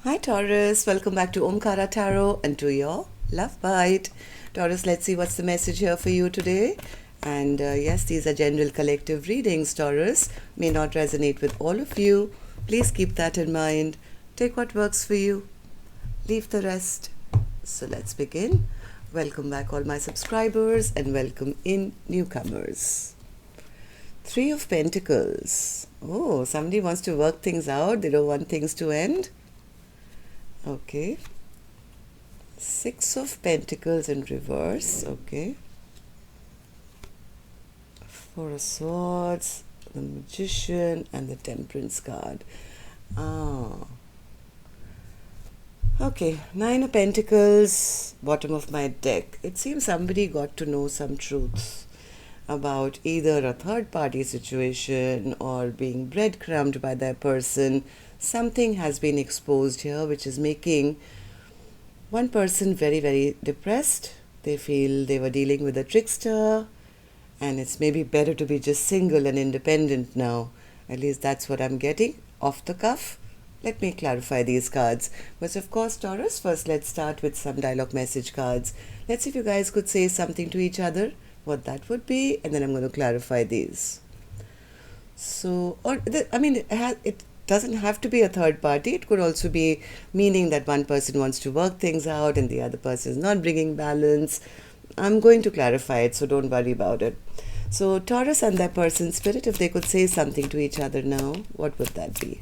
Hi Taurus, welcome back to Omkaratarot and to your love bite. Taurus, let's see what's the message here for you today. And yes, these are general collective readings, Taurus. May not resonate with all of you. Please keep that in mind. Take what works for you. Leave the rest. So let's begin. Welcome back all my subscribers and welcome in newcomers. Three of Pentacles. Oh, somebody wants to work things out. They don't want things to end. Okay. Six of Pentacles in reverse. Okay. Four of Swords, the Magician, and the Temperance card. Okay, Nine of Pentacles, bottom of my deck. It seems somebody got to know some truths about either a third-party situation or being breadcrumbed by that person. Something has been exposed here which is making one person very, very depressed. They feel they were dealing with a trickster and it's maybe better to be just single and independent now. At least that's what I'm getting off the cuff. Let me clarify these cards. But of course, Taurus, first let's start with some dialogue message cards. Let's see if you guys could say something to each other, what that would be, and then I'm going to clarify these. So, it doesn't have to be a third party. It could also be meaning that one person wants to work things out and the other person is not bringing balance. I'm going to clarify it, so don't worry about it. So Taurus and that person's spirit, if they could say something to each other now, what would that be?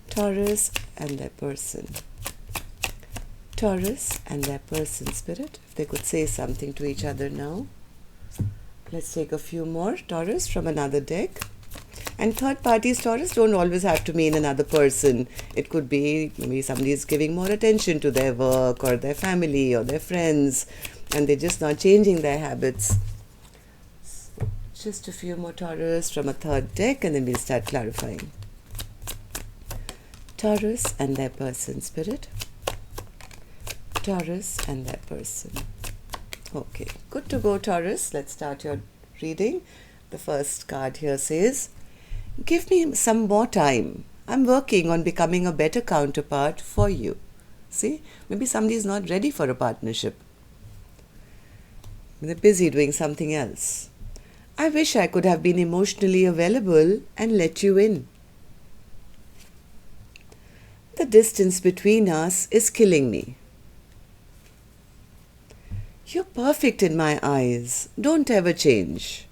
Taurus and that person. Taurus and that person's spirit, if they could say something to each other now. Let's take a few more, Taurus, from another deck. And third parties, Taurus, don't always have to mean another person. It could be maybe somebody is giving more attention to their work or their family or their friends and they're just not changing their habits. So just a few more, Taurus, from a third deck and then we'll start clarifying. Taurus and their person, spirit. Taurus and their person. Okay, good to go, Taurus. Let's start your reading. The first card here says, give me some more time. I'm working on becoming a better counterpart for you. See, maybe somebody is not ready for a partnership. They're busy doing something else. I wish I could have been emotionally available and let you in. The distance between us is killing me. You're perfect in my eyes. Don't ever change.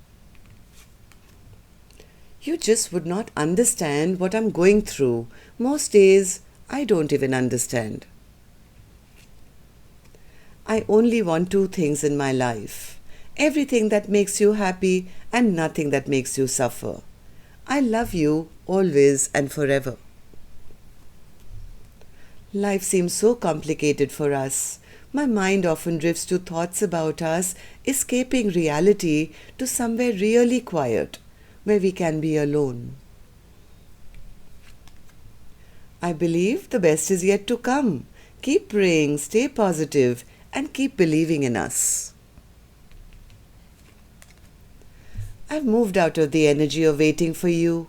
You just would not understand what I'm going through. Most days, I don't even understand. I only want two things in my life. Everything that makes you happy and nothing that makes you suffer. I love you always and forever. Life seems so complicated for us. My mind often drifts to thoughts about us escaping reality to somewhere really quiet, where we can be alone. I believe the best is yet to come. Keep praying, stay positive, and keep believing in us. I've moved out of the energy of waiting for you.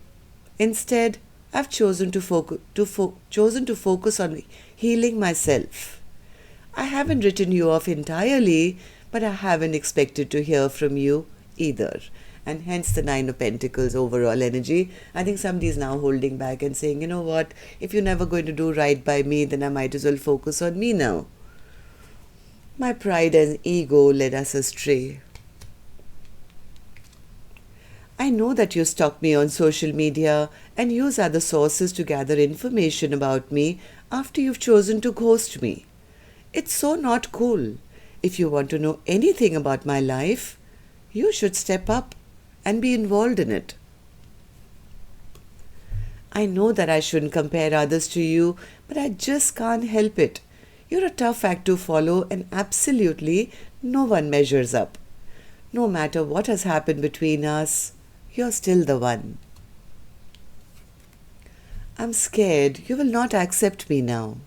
Instead, I've chosen to focus on healing myself. I haven't written you off entirely, but I haven't expected to hear from you either. And hence the Nine of Pentacles overall energy. I think somebody is now holding back and saying, you know what, if you're never going to do right by me, then I might as well focus on me now. My pride and ego led us astray. I know that you stalk me on social media and use other sources to gather information about me after you've chosen to ghost me. It's so not cool. If you want to know anything about my life, you should step up and be involved in it. I know that I shouldn't compare others to you, but I just can't help it. You're a tough act to follow and absolutely no one measures up. No matter what has happened between us, you're still the one. I'm scared you will not accept me now.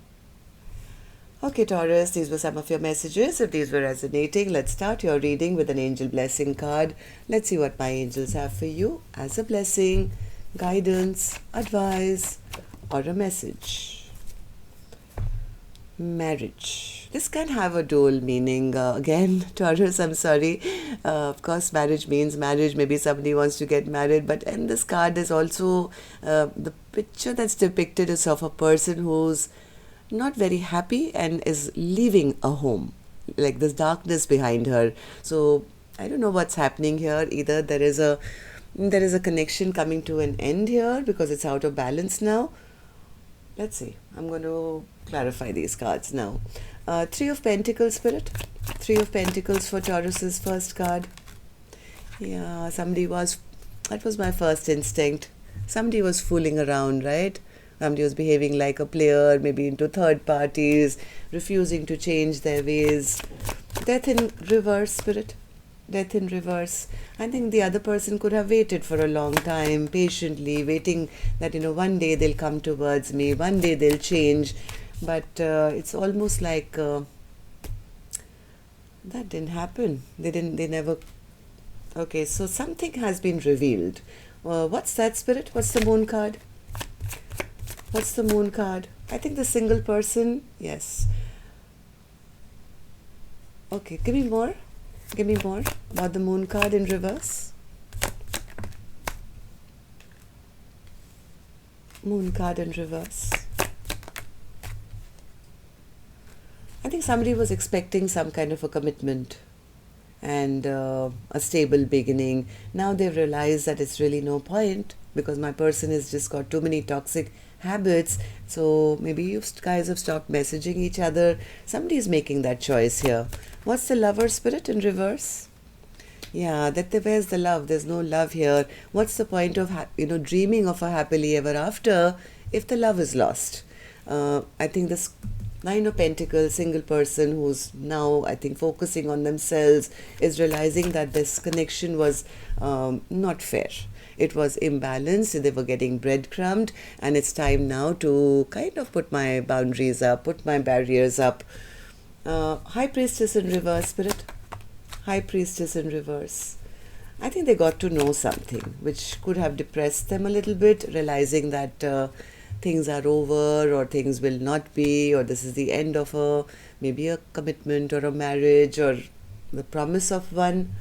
Okay, Taurus, these were some of your messages. If these were resonating, let's start your reading with an angel blessing card. Let's see what my angels have for you as a blessing, guidance, advice, or a message. Marriage. This can have a dual meaning. Again, Taurus, I'm sorry. Of course, marriage means marriage. Maybe somebody wants to get married. But in this card, there's also the picture that's depicted is of a person who's not very happy and is leaving a home. Like there's darkness behind her. So I don't know what's happening here. Either there is a connection coming to an end here because it's out of balance now. Let's see. I'm going to clarify these cards now. Three of Pentacles, Spirit. Three of Pentacles for Taurus's first card. Yeah, that was my first instinct. Somebody was fooling around, right? Somebody was behaving like a player, maybe into third parties, refusing to change their ways. Death in reverse, Spirit. Death in reverse. I think the other person could have waited for a long time, patiently, waiting that, one day they'll come towards me, one day they'll change. But it's almost like that didn't happen. They never. Okay, so something has been revealed. What's that, Spirit? What's the Moon card? What's the Moon card? I think the single person, yes. Okay, give me more. Give me more about the Moon card in reverse. Moon card in reverse. I think somebody was expecting some kind of a commitment and a stable beginning. Now they've realized that it's really no point because my person has just got too many toxic habits. So maybe you guys have stopped messaging each other. Somebody is making that choice here. What's the Lover, Spirit, in reverse? Yeah, where's the love? There's no love here. What's the point of dreaming of a happily ever after if the love is lost? I think this Nine of Pentacles, single person who's now, I think, focusing on themselves, is realizing that this connection was not fair. It was imbalanced, they were getting breadcrumbed, and it's time now to kind of put my boundaries up, put my barriers up. High Priestess in reverse, Spirit. High Priestess in reverse. I think they got to know something which could have depressed them a little bit, realizing that things are over or things will not be, or this is the end of maybe a commitment or a marriage or the promise of one.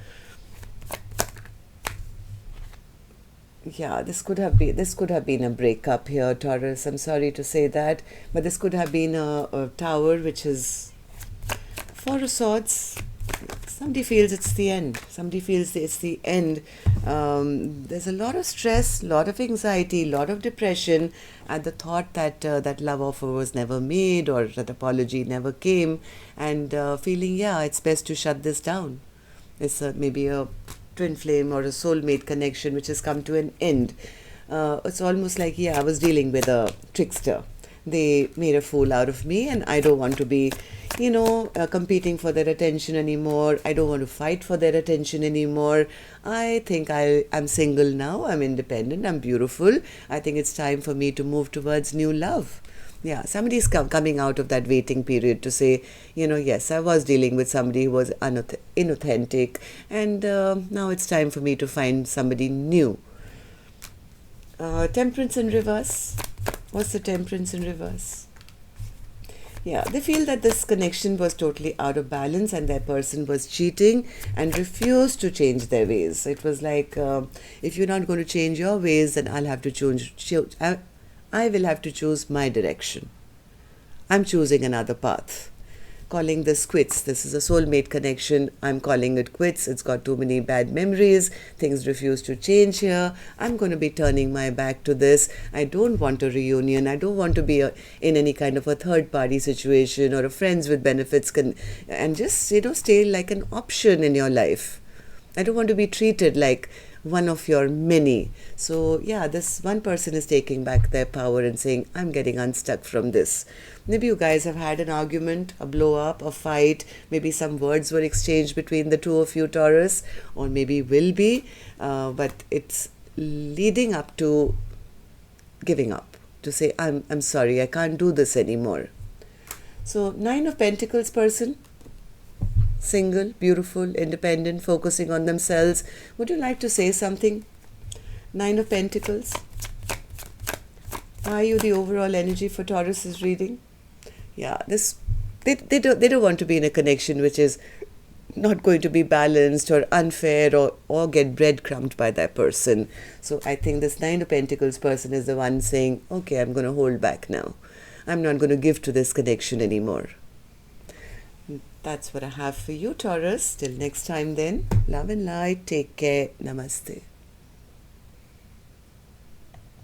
Yeah, this could have been a breakup here, Taurus. I'm sorry to say that, but this could have been a Tower, which is Four of Swords. Somebody feels it's the end. Somebody feels it's the end. There's a lot of stress, lot of anxiety, lot of depression at the thought that that love offer was never made or that apology never came, and feeling, it's best to shut this down. It's maybe a twin flame or a soulmate connection which has come to an end. It's almost like, I was dealing with a trickster. They made a fool out of me, and I don't want to be competing for their attention anymore. I don't want to fight for their attention anymore. I think I'm single now. I'm independent. I'm beautiful. I think it's time for me to move towards new love. Yeah, somebody's coming out of that waiting period to say, yes, I was dealing with somebody who was inauthentic, and now it's time for me to find somebody new. Temperance in reverse. What's the Temperance in reverse? Yeah, they feel that this connection was totally out of balance and their person was cheating and refused to change their ways. It was like, if you're not going to change your ways, then I'll have to choose. I will have to choose my direction. I'm choosing another path. Calling this quits. This is a soulmate connection. I'm calling it quits. It's got too many bad memories. Things refuse to change here. I'm going to be turning my back to this. I don't want a reunion. I don't want to be in any kind of a third-party situation or a friends with benefits and just, stay like an option in your life. I don't want to be treated like one of your many. So this one person is taking back their power and saying, I'm getting unstuck from this. Maybe you guys have had an argument, a blow up, a fight. Maybe some words were exchanged between the two of you, Taurus, or maybe will be. But it's leading up to giving up, to say, I'm sorry, I can't do this anymore. So Nine of Pentacles person, single, beautiful, independent, focusing on themselves. Would you like to say something? Nine of Pentacles. Are you the overall energy for Taurus's reading? Yeah, this they don't want to be in a connection which is not going to be balanced or unfair, or get breadcrumbed by that person. So I think this Nine of Pentacles person is the one saying, okay, I'm going to hold back now. I'm not going to give to this connection anymore. That's what I have for you, Taurus. Till next time then, love and light. Take care. Namaste.